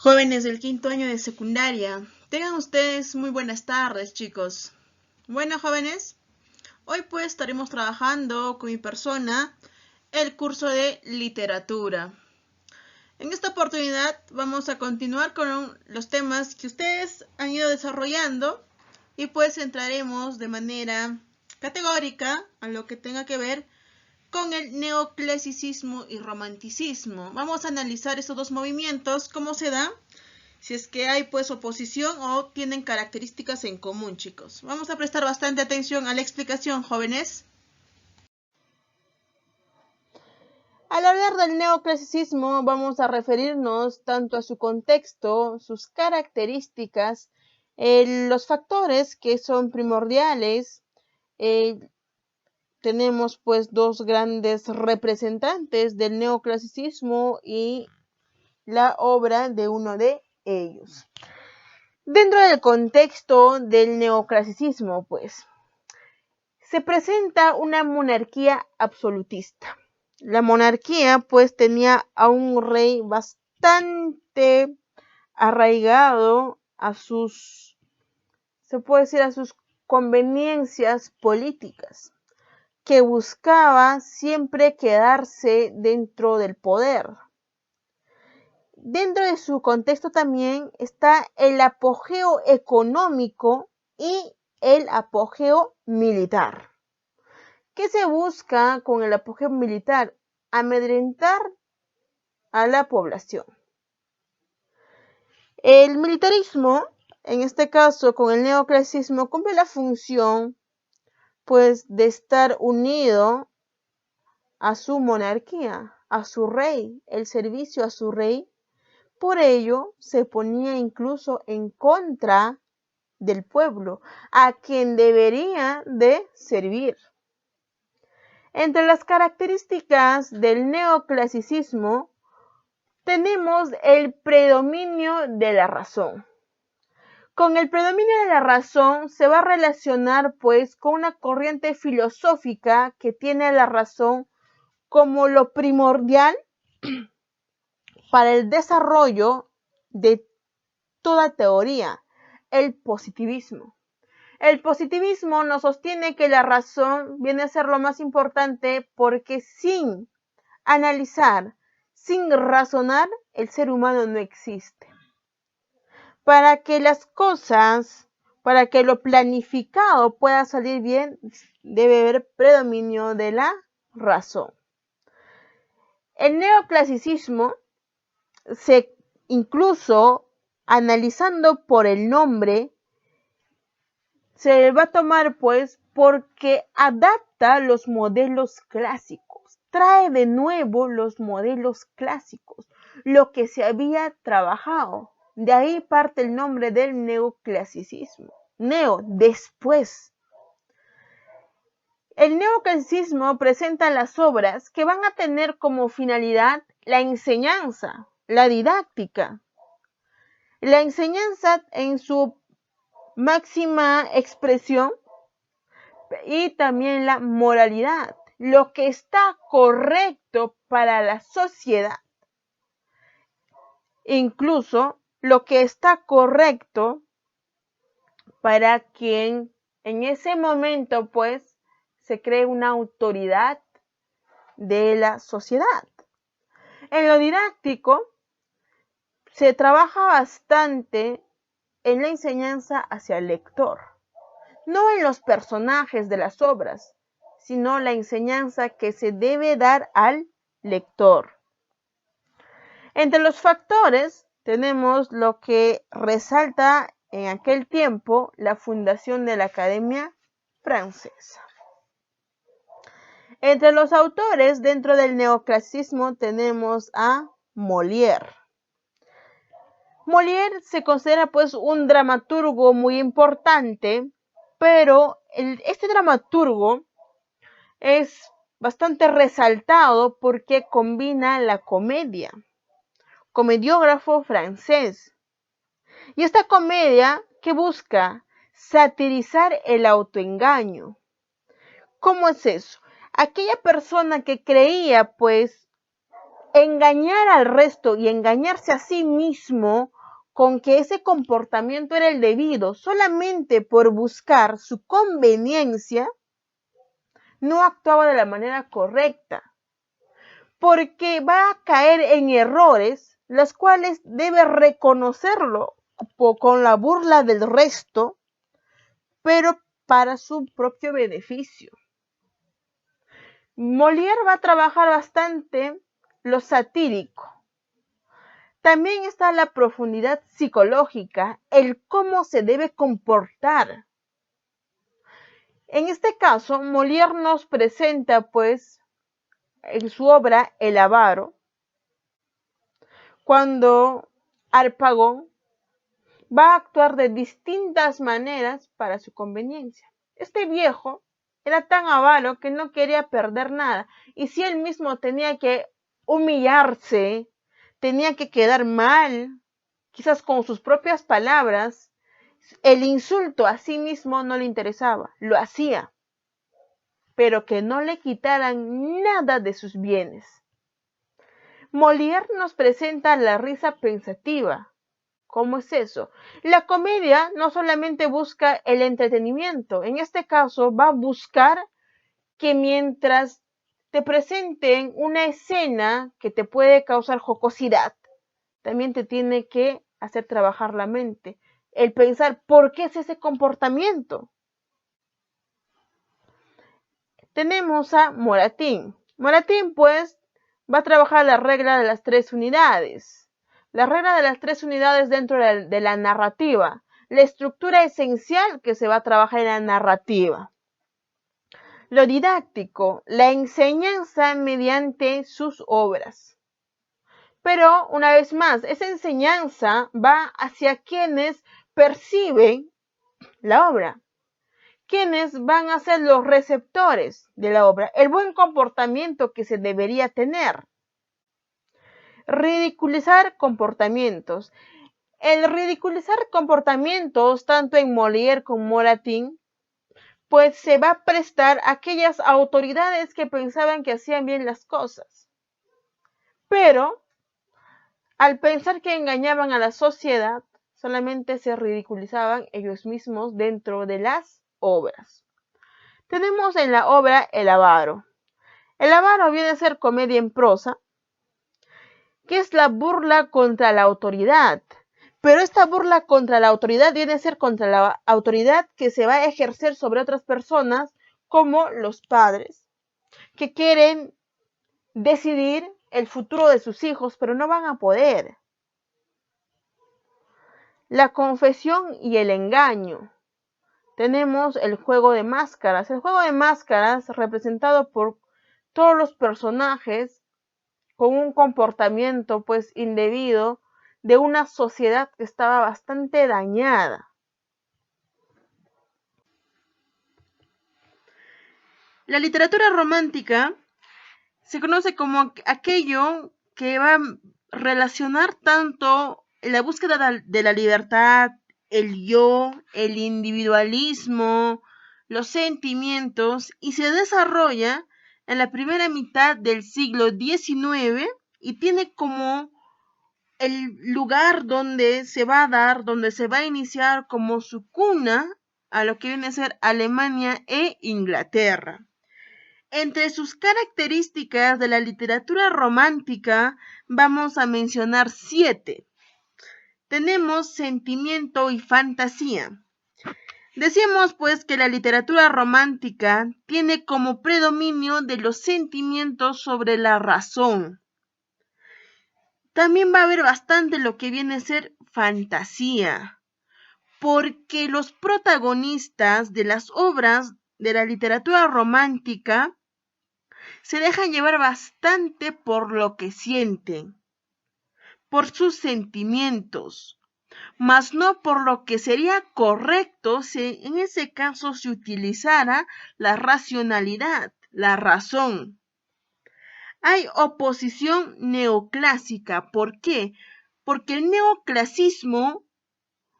Jóvenes del quinto año de secundaria, tengan ustedes muy buenas tardes, chicos. Bueno, jóvenes, hoy pues estaremos trabajando con mi persona el curso de literatura. En esta oportunidad vamos a continuar con los temas que ustedes han ido desarrollando y pues entraremos de manera categórica a lo que tenga que ver con el neoclasicismo y romanticismo. Vamos a analizar estos dos movimientos, cómo se dan, si es que hay pues oposición o tienen características en común, chicos. Vamos a prestar bastante atención a la explicación, jóvenes. Al hablar del neoclasicismo vamos a referirnos tanto a su contexto, sus características, los factores que son primordiales. Tenemos pues dos grandes representantes del neoclasicismo y la obra de uno de ellos. Dentro del contexto del neoclasicismo, pues, se presenta una monarquía absolutista. La monarquía, pues, tenía a un rey bastante arraigado a sus, se puede decir, a sus conveniencias políticas, que buscaba siempre quedarse dentro del poder. Dentro de su contexto también está el apogeo económico y el apogeo militar. ¿Qué se busca con el apogeo militar? Amedrentar a la población. El militarismo, en este caso con el neoclasicismo, cumple la función pues de estar unido a su monarquía, a su rey, el servicio a su rey. Por ello, se ponía incluso en contra del pueblo, a quien debería de servir. Entre las características del neoclasicismo tenemos el predominio de la razón. Con el predominio de la razón se va a relacionar pues con una corriente filosófica que tiene a la razón como lo primordial para el desarrollo de toda teoría, el positivismo. El positivismo nos sostiene que la razón viene a ser lo más importante porque sin analizar, sin razonar, el ser humano no existe. Para que las cosas, para que lo planificado pueda salir bien, debe haber predominio de la razón. El neoclasicismo se incluso analizando por el nombre, se va a tomar pues porque adapta los modelos clásicos, trae de nuevo los modelos clásicos, lo que se había trabajado. De ahí parte el nombre del neoclasicismo. Neo, después. El neoclasicismo presenta las obras que van a tener como finalidad la enseñanza, la didáctica. La enseñanza en su máxima expresión y también la moralidad, lo que está correcto para la sociedad, incluso lo que está correcto para quien en ese momento pues se cree una autoridad de la sociedad. En lo didáctico se trabaja bastante en la enseñanza hacia el lector, no en los personajes de las obras, sino la enseñanza que se debe dar al lector. Entre los factores tenemos lo que resalta en aquel tiempo la fundación de la Academia Francesa. Entre los autores dentro del neoclasicismo tenemos a Molière. Molière se considera pues un dramaturgo muy importante, pero este dramaturgo es bastante resaltado porque combina la comedia, comediógrafo francés. Y esta comedia que busca satirizar el autoengaño. ¿Cómo es eso? Aquella persona que creía pues engañar al resto y engañarse a sí mismo con que ese comportamiento era el debido solamente por buscar su conveniencia, no actuaba de la manera correcta, porque va a caer en errores, los cuales debe reconocerlo con la burla del resto, pero para su propio beneficio. Molière va a trabajar bastante lo satírico. También está la profundidad psicológica, el cómo se debe comportar. En este caso, Molière nos presenta, pues, en su obra El avaro, cuando Harpagon va a actuar de distintas maneras para su conveniencia. Este viejo era tan avaro que no quería perder nada, y si él mismo tenía que humillarse, tenía que quedar mal, quizás con sus propias palabras, el insulto a sí mismo no le interesaba, lo hacía, pero que no le quitaran nada de sus bienes. Molière nos presenta la risa pensativa. ¿Cómo es eso? La comedia no solamente busca el entretenimiento, en este caso va a buscar que mientras te presenten una escena que te puede causar jocosidad, también te tiene que hacer trabajar la mente, el pensar por qué es ese comportamiento. Tenemos a Moratín. Moratín, pues, va a trabajar la regla de las 3 unidades. La regla de las 3 unidades dentro de la narrativa. La estructura esencial que se va a trabajar en la narrativa. Lo didáctico, la enseñanza mediante sus obras. Pero, una vez más, esa enseñanza va hacia quienes perciben la obra. ¿Quiénes van a ser los receptores de la obra? El buen comportamiento que se debería tener. Ridiculizar comportamientos. El ridiculizar comportamientos, tanto en Molière como Moratín, pues se va a prestar a aquellas autoridades que pensaban que hacían bien las cosas. Pero, al pensar que engañaban a la sociedad, solamente se ridiculizaban ellos mismos dentro de las obras. Tenemos en la obra El avaro. El avaro viene a ser comedia en prosa, que es la burla contra la autoridad. Pero esta burla contra la autoridad viene a ser contra la autoridad que se va a ejercer sobre otras personas, como los padres, que quieren decidir el futuro de sus hijos, pero no van a poder. La confesión y el engaño. Tenemos el juego de máscaras. El juego de máscaras representado por todos los personajes con un comportamiento pues indebido de una sociedad que estaba bastante dañada. La literatura romántica se conoce como aquello que va a relacionar tanto la búsqueda de la libertad, el yo, el individualismo, los sentimientos, y se desarrolla en la primera mitad del siglo XIX y tiene como el lugar donde se va a dar, donde se va a iniciar como su cuna a lo que viene a ser Alemania e Inglaterra. Entre sus características de la literatura romántica vamos a mencionar 7. Tenemos sentimiento y fantasía. Decíamos pues que la literatura romántica tiene como predominio de los sentimientos sobre la razón. También va a haber bastante lo que viene a ser fantasía, porque los protagonistas de las obras de la literatura romántica se dejan llevar bastante por lo que sienten, por sus sentimientos, mas no por lo que sería correcto si en ese caso se utilizara la racionalidad, la razón. Hay oposición neoclásica. ¿Por qué? Porque el neoclasismo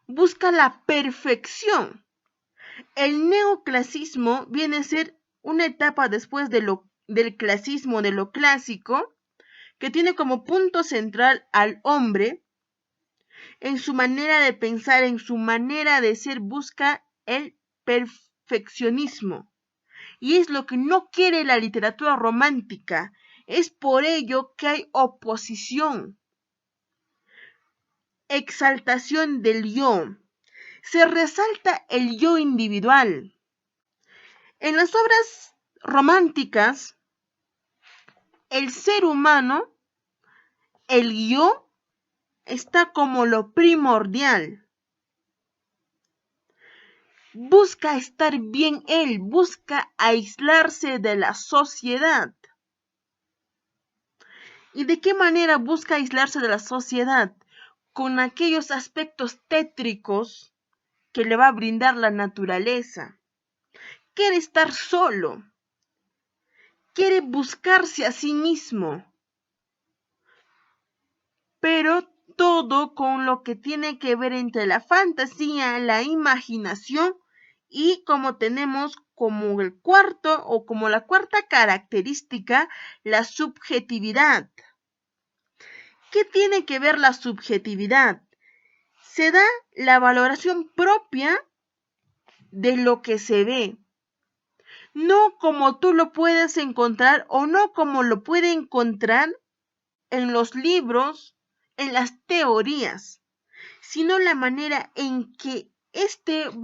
busca la perfección. El neoclasismo viene a ser una etapa después del clasismo, de lo clásico, que tiene como punto central al hombre, en su manera de pensar, en su manera de ser, busca el perfeccionismo. Y es lo que no quiere la literatura romántica. Es por ello que hay oposición, exaltación del yo. Se resalta el yo individual. En las obras románticas, el ser humano, el yo, está como lo primordial. Busca estar bien él, busca aislarse de la sociedad. ¿Y de qué manera busca aislarse de la sociedad? Con aquellos aspectos tétricos que le va a brindar la naturaleza. Quiere estar solo. Quiere buscarse a sí mismo. Pero todo con lo que tiene que ver entre la fantasía, la imaginación y como tenemos como el cuarto o como la cuarta característica, la subjetividad. ¿Qué tiene que ver la subjetividad? Se da la valoración propia de lo que se ve, no como tú lo puedes encontrar o no como lo puede encontrar en los libros, en las teorías, sino la manera en que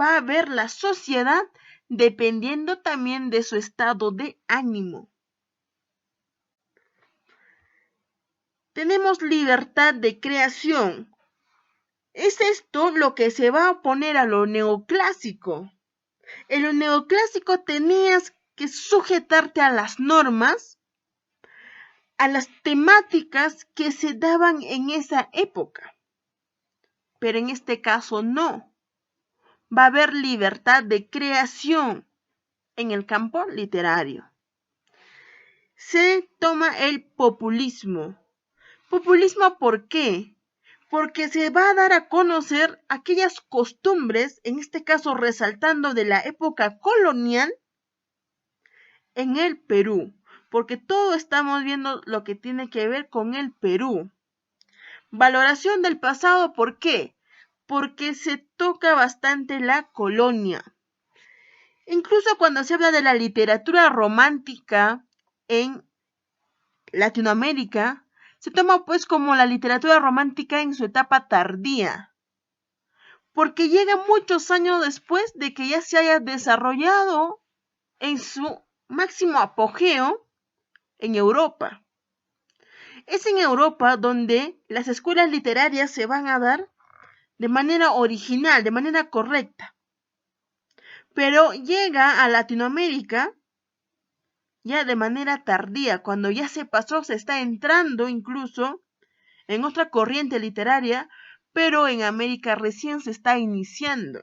va a ver la sociedad dependiendo también de su estado de ánimo. Tenemos libertad de creación. Es esto lo que se va a oponer a lo neoclásico. En lo neoclásico tenías que sujetarte a las normas, a las temáticas que se daban en esa época. Pero en este caso no. Va a haber libertad de creación en el campo literario. Se toma el populismo. ¿Populismo por qué? Porque se va a dar a conocer aquellas costumbres, en este caso resaltando de la época colonial, en el Perú, porque todo estamos viendo lo que tiene que ver con el Perú. Valoración del pasado, ¿por qué? Porque se toca bastante la colonia. Incluso cuando se habla de la literatura romántica en Latinoamérica, se toma pues como la literatura romántica en su etapa tardía, porque llega muchos años después de que ya se haya desarrollado en su máximo apogeo en Europa. Es en Europa donde las escuelas literarias se van a dar de manera original, de manera correcta. Pero llega a Latinoamérica ya de manera tardía, cuando ya se pasó, se está entrando incluso en otra corriente literaria, pero en América recién se está iniciando.